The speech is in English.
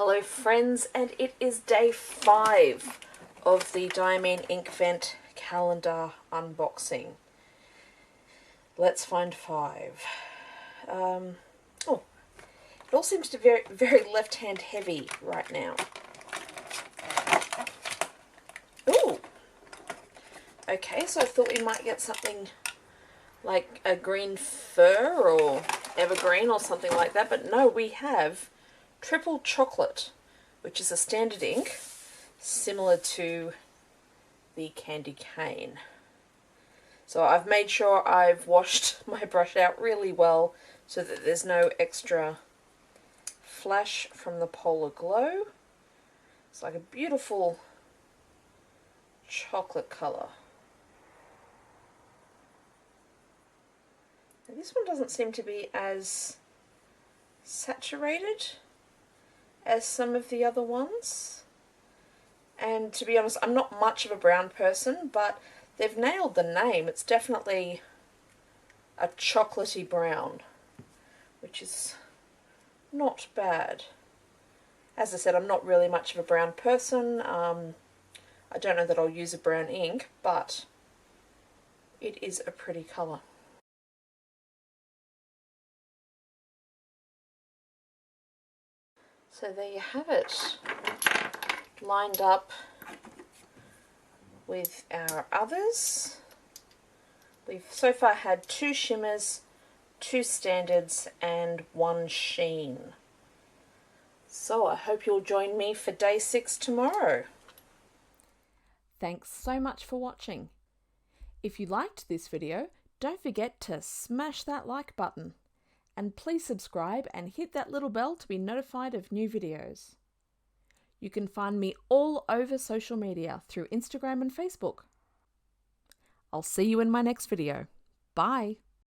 Hello friends, and it is day 5 of the Diamine Inkvent calendar unboxing. Let's find 5. Oh, it all seems to be very left-hand heavy right now. Ooh! Okay, so I thought we might get something like a green fir or evergreen or something like that, but no, we have Triple Chocolate, which is a standard ink similar to the candy cane. So I've made sure I've washed my brush out really well so that there's no extra flash from the Polar Glow. It's like a beautiful chocolate colour. Now this one doesn't seem to be as saturated as some of the other ones, and to be honest, I'm not much of a brown person, but they've nailed the name. It's definitely a chocolatey brown, which is not bad. As I said, I'm not really much of a brown person. I don't know that I'll use a brown ink, but it is a pretty colour. So there you have it, lined up with our others. We've so far had 2 shimmers, 2 standards, and 1 sheen. So I hope you'll join me for day 6 tomorrow. Thanks so much for watching. If you liked this video, don't forget to smash that like button. And please subscribe and hit that little bell to be notified of new videos. You can find me all over social media through Instagram and Facebook. I'll see you in my next video. Bye!